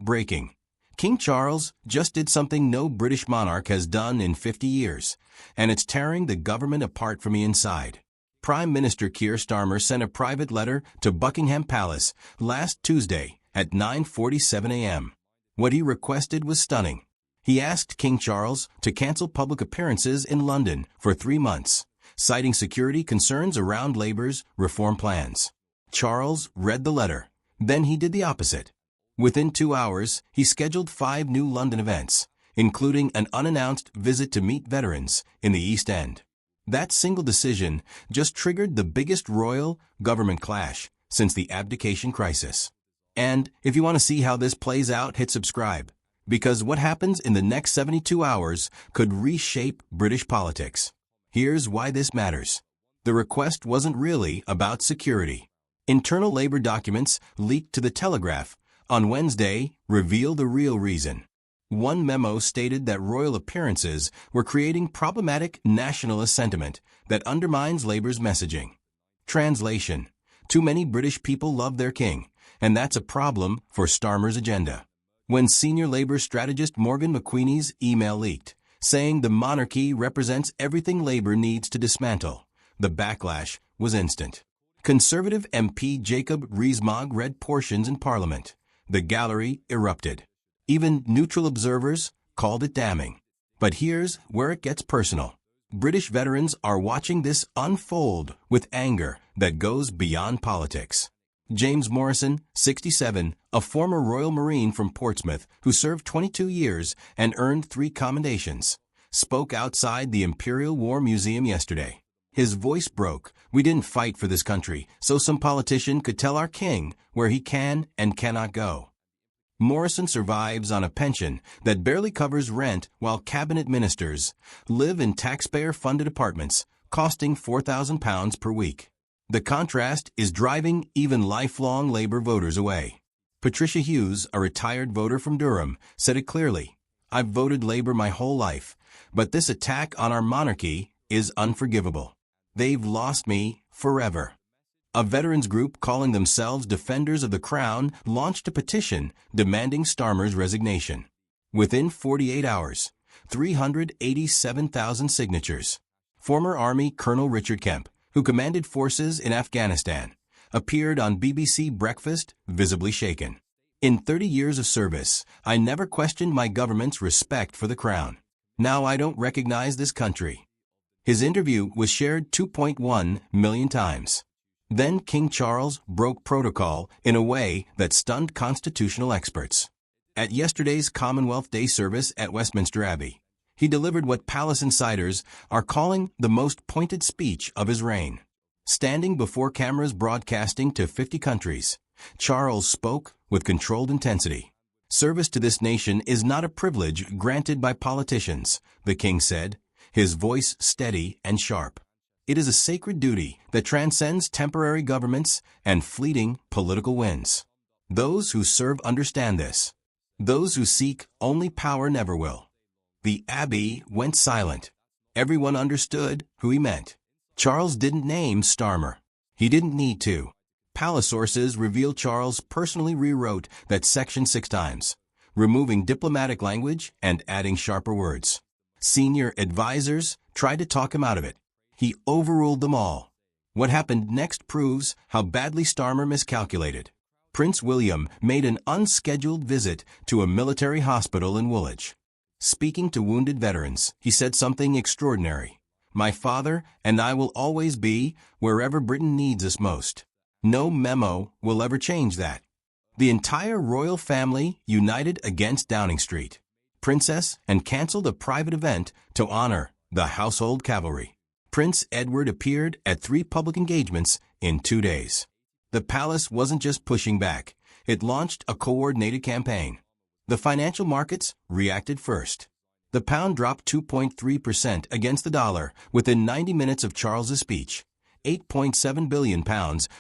Breaking. King Charles just did something no British monarch has done in 50 years, and it's tearing the government apart from the inside. Prime Minister Keir Starmer sent a private letter to Buckingham Palace last Tuesday at 9:47 a.m. What he requested was stunning. He asked King Charles to cancel public appearances in London for 3 months, citing security concerns around Labour's reform plans. Charles read the letter. Then he did the opposite. Within 2 hours, he scheduled 5 new London events, including an unannounced visit to meet veterans in the East End. That single decision just triggered the biggest royal government clash since the abdication crisis. And if you want to see how this plays out, hit subscribe, because what happens in the next 72 hours could reshape British politics. Here's why this matters. The request wasn't really about security. Internal Labour documents leaked to The Telegraph on Wednesday reveal the real reason. One memo stated that royal appearances were creating problematic nationalist sentiment that undermines Labour's messaging. Translation: too many British people love their king, and that's a problem for Starmer's agenda. When senior Labour strategist Morgan McQueenie's email leaked, saying the monarchy represents everything Labour needs to dismantle, the backlash was instant. Conservative MP Jacob Rees-Mogg read portions in Parliament. The gallery erupted. Even neutral observers called it damning. But here's where it gets personal. British veterans are watching this unfold with anger that goes beyond politics. James Morrison, 67, a former Royal Marine from Portsmouth who served 22 years and earned 3 commendations, spoke outside the Imperial War Museum yesterday. His voice broke. "We didn't fight for this country so some politician could tell our king where he can and cannot go." Morrison survives on a pension that barely covers rent while cabinet ministers live in taxpayer-funded apartments costing £4,000 per week. The contrast is driving even lifelong Labour voters away. Patricia Hughes, a retired voter from Durham, said it clearly: "I've voted Labour my whole life, but this attack on our monarchy is unforgivable. They've lost me forever." A veterans group calling themselves Defenders of the Crown launched a petition demanding Starmer's resignation. Within 48 hours, 387,000 signatures. Former Army Colonel Richard Kemp, who commanded forces in Afghanistan, appeared on BBC Breakfast, visibly shaken. "In 30 years of service, I never questioned my government's respect for the crown. Now I don't recognize this country." His interview was shared 2.1 million times. Then King Charles broke protocol in a way that stunned constitutional experts. At yesterday's Commonwealth Day service at Westminster Abbey, he delivered what palace insiders are calling the most pointed speech of his reign. Standing before cameras broadcasting to 50 countries, Charles spoke with controlled intensity. "Service to this nation is not a privilege granted by politicians," the king said, his voice steady and sharp. "It is a sacred duty that transcends temporary governments and fleeting political wins. Those who serve understand this. Those who seek only power never will." The Abbey went silent. Everyone understood who he meant. Charles didn't name Starmer. He didn't need to. Palace sources reveal Charles personally rewrote that section 6 times, removing diplomatic language and adding sharper words. Senior advisors tried to talk him out of it. He overruled them all. What happened next proves how badly Starmer miscalculated. Prince William made an unscheduled visit to a military hospital in Woolwich. Speaking to wounded veterans, he said something extraordinary: "My father and I will always be wherever Britain needs us most. No memo will ever change that." The entire royal family united against Downing Street. Princess and cancelled a private event to honor the household cavalry. Prince Edward appeared at 3 public engagements in 2 days. The palace wasn't just pushing back. It launched a coordinated campaign. The financial markets reacted first. The pound dropped 2.3% against the dollar within 90 minutes of Charles's speech. £8.7 billion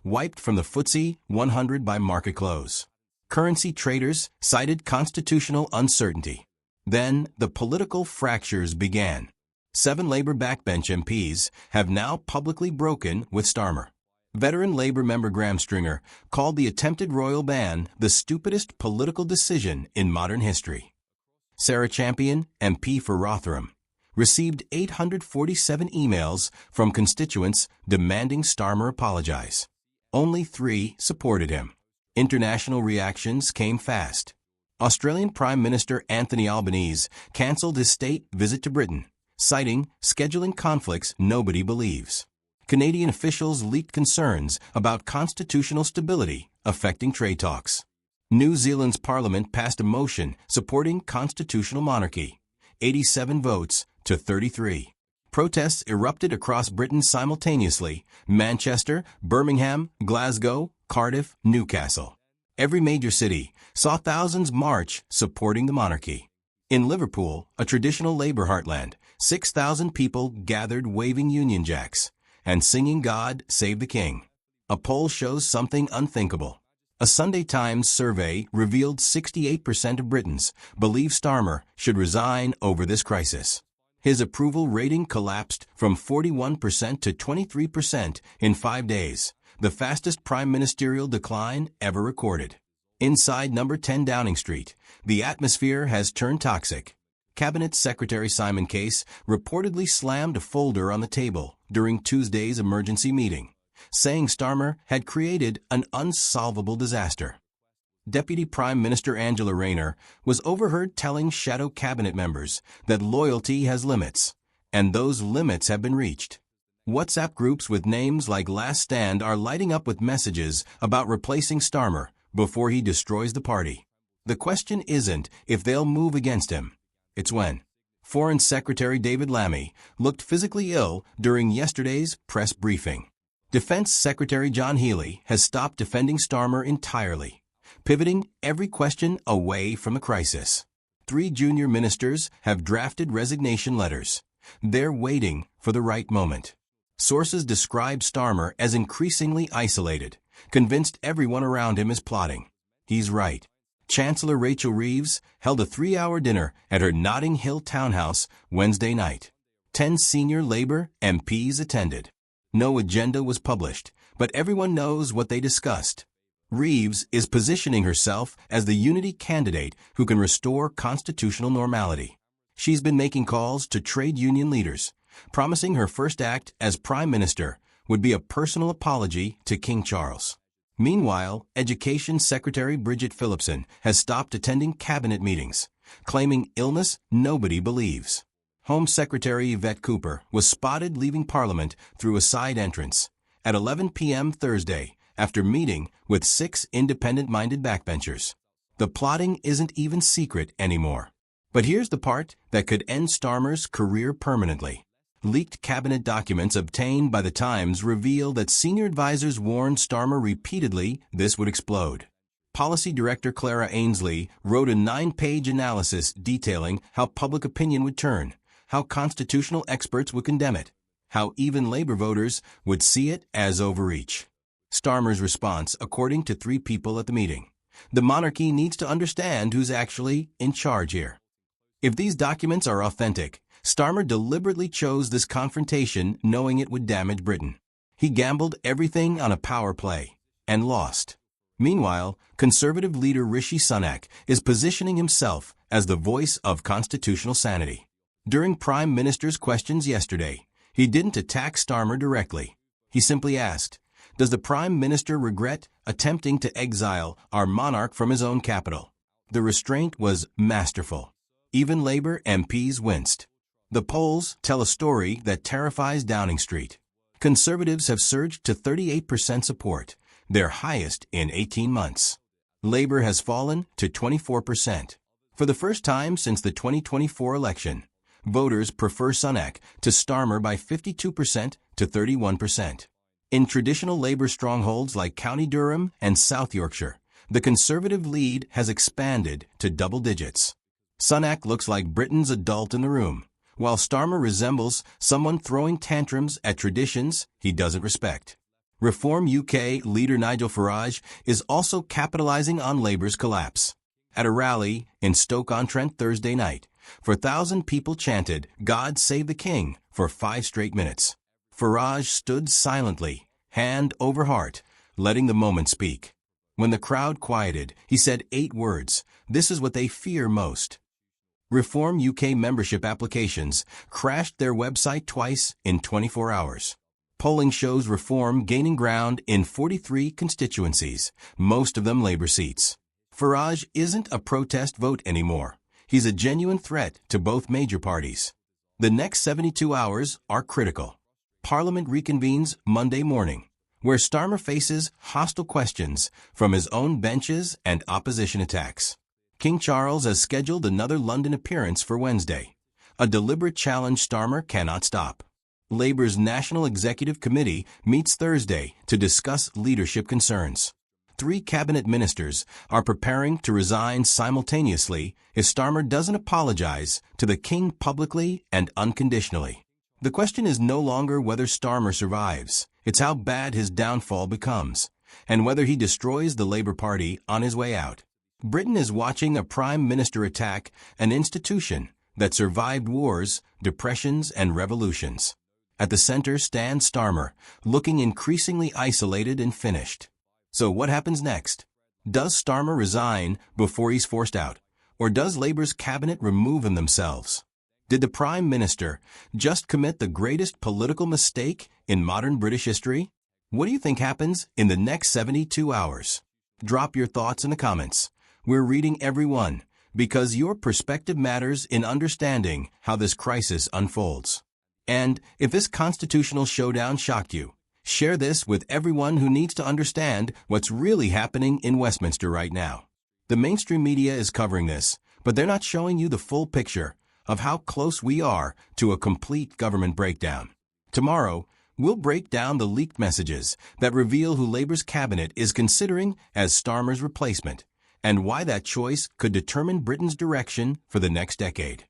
wiped from the FTSE 100 by market close. Currency traders cited constitutional uncertainty. Then the political fractures began. 7 Labour backbench MPs have now publicly broken with Starmer. Veteran Labour member Graham Stringer called the attempted royal ban the stupidest political decision in modern history. Sarah Champion, MP for Rotherham, received 847 emails from constituents demanding Starmer apologize. Only 3 supported him. International reactions came fast. Australian Prime Minister Anthony Albanese cancelled his state visit to Britain, citing scheduling conflicts nobody believes. Canadian officials leaked concerns about constitutional stability affecting trade talks. New Zealand's parliament passed a motion supporting constitutional monarchy, 87 votes to 33. Protests erupted across Britain simultaneously: Manchester, Birmingham, Glasgow, Cardiff, Newcastle. Every major city saw thousands march supporting the monarchy. In Liverpool, a traditional Labour heartland, 6,000 people gathered waving Union Jacks and singing God Save the King. A poll shows something unthinkable. A Sunday Times survey revealed 68% of Britons believe Starmer should resign over this crisis. His approval rating collapsed from 41% to 23% in 5 days, the fastest prime ministerial decline ever recorded. Inside number 10 Downing Street, the atmosphere has turned toxic. Cabinet Secretary Simon Case reportedly slammed a folder on the table during Tuesday's emergency meeting, saying Starmer had created an unsolvable disaster. Deputy Prime Minister Angela Rayner was overheard telling shadow cabinet members that loyalty has limits, and those limits have been reached. WhatsApp groups with names like Last Stand are lighting up with messages about replacing Starmer before he destroys the party. The question isn't if they'll move against him. It's when. Foreign Secretary David Lammy looked physically ill during yesterday's press briefing. Defense Secretary John Healey has stopped defending Starmer entirely, pivoting every question away from the crisis. 3 junior ministers have drafted resignation letters. They're waiting for the right moment. Sources describe Starmer as increasingly isolated, convinced everyone around him is plotting. He's right. Chancellor Rachel Reeves held a 3-hour dinner at her Notting Hill townhouse Wednesday night. 10 senior Labour MPs attended. No agenda was published, but everyone knows what they discussed. Reeves is positioning herself as the unity candidate who can restore constitutional normality. She's been making calls to trade union leaders, promising her first act as Prime Minister would be a personal apology to King Charles. Meanwhile, Education Secretary Bridget Phillipson has stopped attending cabinet meetings, claiming illness nobody believes. Home Secretary Yvette Cooper was spotted leaving Parliament through a side entrance at 11 p.m. Thursday after meeting with 6 independent-minded backbenchers. The plotting isn't even secret anymore. But here's the part that could end Starmer's career permanently. Leaked cabinet documents obtained by The Times reveal that senior advisors warned Starmer repeatedly this would explode. Policy Director Clara Ainsley wrote a 9-page analysis detailing how public opinion would turn, how constitutional experts would condemn it, how even Labour voters would see it as overreach. Starmer's response, according to 3 people at the meeting: the monarchy needs to understand who's actually in charge here. If these documents are authentic, Starmer deliberately chose this confrontation knowing it would damage Britain. He gambled everything on a power play and lost. Meanwhile, Conservative leader Rishi Sunak is positioning himself as the voice of constitutional sanity. During Prime Minister's questions yesterday, he didn't attack Starmer directly. He simply asked, "Does the Prime Minister regret attempting to exile our monarch from his own capital?" The restraint was masterful. Even Labour MPs winced. The polls tell a story that terrifies Downing Street. Conservatives have surged to 38% support, their highest in 18 months. Labour has fallen to 24%. For the first time since the 2024 election, voters prefer Sunak to Starmer by 52% to 31%. In traditional Labour strongholds like County Durham and South Yorkshire, the Conservative lead has expanded to double digits. Sunak looks like Britain's adult in the room, while Starmer resembles someone throwing tantrums at traditions he doesn't respect. Reform UK leader Nigel Farage is also capitalizing on Labour's collapse. At a rally in Stoke-on-Trent Thursday night, 4,000 people chanted "God Save the King" for 5 straight minutes. Farage stood silently, hand over heart, letting the moment speak. When the crowd quieted, he said 8 words. This is what they fear most. Reform UK membership applications crashed their website twice in 24 hours. Polling shows Reform gaining ground in 43 constituencies, most of them Labour seats. Farage isn't a protest vote anymore. He's a genuine threat to both major parties. The next 72 hours are critical. Parliament reconvenes Monday morning, where Starmer faces hostile questions from his own benches and opposition attacks. King Charles has scheduled another London appearance for Wednesday, a deliberate challenge Starmer cannot stop. Labour's National Executive Committee meets Thursday to discuss leadership concerns. 3 cabinet ministers are preparing to resign simultaneously if Starmer doesn't apologize to the king publicly and unconditionally. The question is no longer whether Starmer survives, it's how bad his downfall becomes, and whether he destroys the Labour Party on his way out. Britain is watching a prime minister attack an institution that survived wars, depressions, and revolutions. At the center stands Starmer, looking increasingly isolated and finished. So what happens next? Does Starmer resign before he's forced out? Or does Labour's cabinet remove him themselves? Did the Prime Minister just commit the greatest political mistake in modern British history? What do you think happens in the next 72 hours? Drop your thoughts in the comments. We're reading every one, because your perspective matters in understanding how this crisis unfolds. And if this constitutional showdown shocked you, share this with everyone who needs to understand what's really happening in Westminster right now. The mainstream media is covering this, but they're not showing you the full picture of how close we are to a complete government breakdown. Tomorrow, we'll break down the leaked messages that reveal who Labour's cabinet is considering as Starmer's replacement, and why that choice could determine Britain's direction for the next decade.